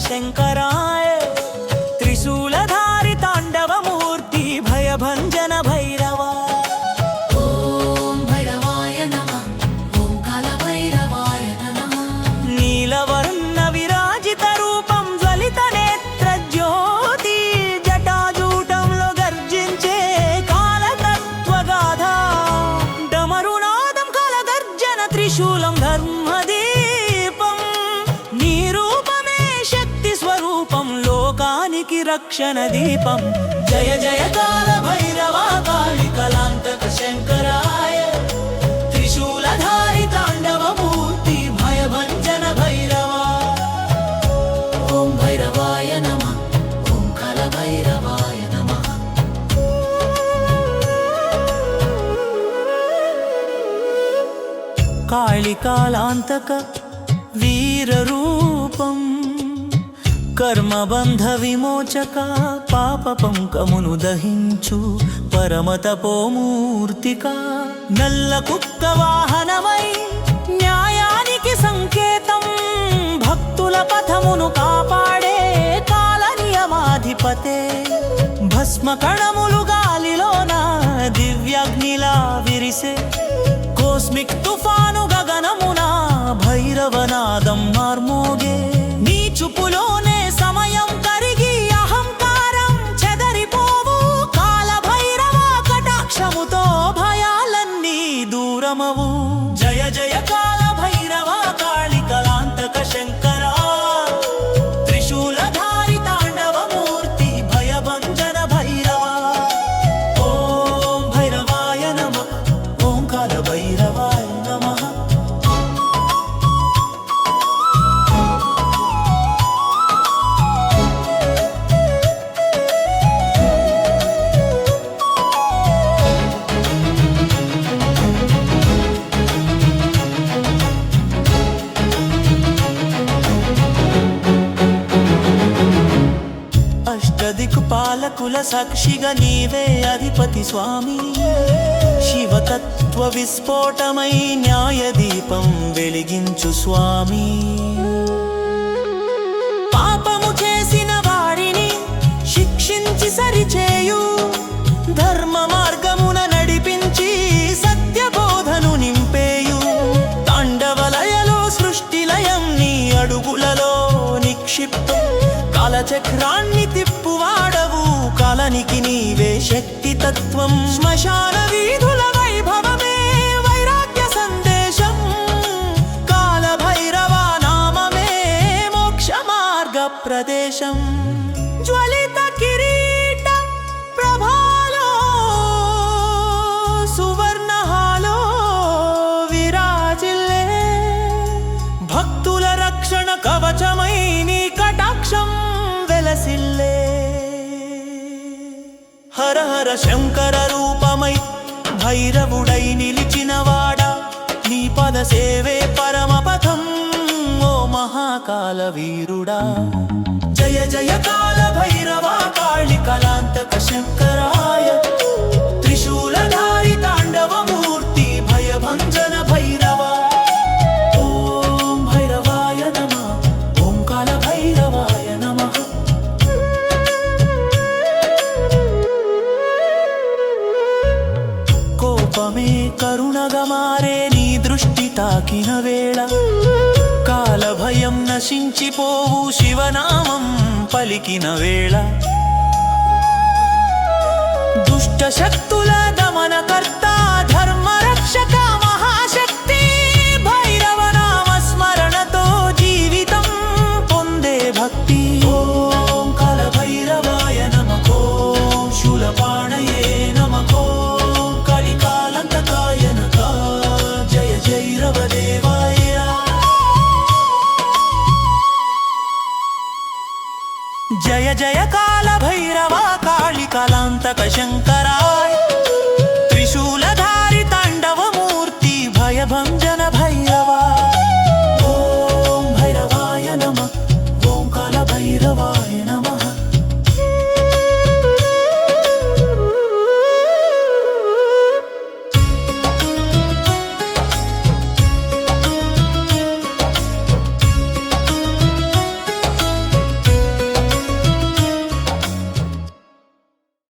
శంకరాయ త్రిశూలధారి తాండవమూర్తి భయభంజన భైరవ ఓం భైరవాయ నమః ఓం కాలభైరవాయ నమః నీలవర్ణ విరాజిత రూపం జ్వలిత నేత్ర జ్యోతి జటాజూటంలో గర్జించే కాలతత్వగాథ డమరునాదం కలగర్జన త్రిశూలం ధర్మదీపం నీ రూపమే శక్తి స్వరూపం లోకానికి రక్షణ దీపం జయ జయ కాల భైరవ కాళి కలాంతక శంకరాయ త్రిశూలధారి తాండవమూర్తి భయభంజన భైరవ ఓం భైరవాయ నమః ఓం కాలభైరవాయ నమః కాళికాలాంతక వీరరూపం కర్మబంధ విమోచక పాప పంకమును దహించు పరమతపోమూర్తిక నల్ల కుక్క వాహనమై న్యాయానికి సంకేతం భక్తుల పథమును కాపాడే కాల నియమాధిపతే భస్మ కణములు గాలిలోన దివ్యాగ్నిలా విరిసే కోస్మిక్ తుఫాను గగనమున భైరవనాదం మార్మోగే నీ చూపులోనే సమయం కరిగి అహంకారం చెదరిపోవు కాల భైరవ కటాక్షముతో భయాలన్నీ దూరమవు జయ జయ కాల భైరవ కాళి కలాంతక శంకరా త్రిశూలధారి తాండవమూర్తి భయభంజన భైరవ ఓం భైరవాయ నమః ఓం కాల భైరవాయ నమః అష్టదిక్పాలకుల సాక్షిగా నీవే అధిపతి స్వామి శివతత్వ విస్ఫోటమై న్యాయదీపం వెలిగించు స్వామి పాపము చేసిన వారిని శిక్షించి సరిచేయు ధర్మ మార్గమున నడిపించి సత్యబోధను నింపేయు తాండవలయలో సృష్టిలయం నీ అడుగులలో నిక్షిప్తం కాలచక్రాన్ని తిప్పువాడవు కాలానికి నీవే శక్తి తత్వం శ్మశాన వీధుల వైభవమే వైరాగ్య సందేశం కాల భైరవ నామమే మోక్ష మార్గ ప్రదేశం జ్వలిత కిరీట ప్రభాలో సువర్ణహాలో విరాజిల్లే భక్తుల రక్షణ కవచమై నీ కటాక్షం వెలసిల్లే హర హర శంకర రూపమై భైరవుడై నిలిచినవాడా నీ పద సేవే పరమ పథం ఓ మహాకాల వీరుడా జయ జయ కాల భైరవ కాళి కలాంతక శంకరాయ త్రిశూలధారి తాండవమూర్తి భయభంజన భైరవ ఓం భైరవాయ నమః ఓం కాల భైరవాయ నమః కోపమే కరుణగా మారే నీ దృష్టి తాకిన వేళ కాల భయం నశించిపోవు శివనామం పలికిన వేళ దుష్ట శక్తుల దమనకర్త ధర్మ రక్షక మహాశక్తి భైరవ నామ స్మరణతో జీవితం పొందే భక్తి ఓం కాల భైరవాయ నమః ఓం శూలపాణయే నమః ఓం కలికాలంతకాయ నమః జయ జైరవ దేవాయ జయ జయ కాల భైరవ కాళి కలాంతక శంకర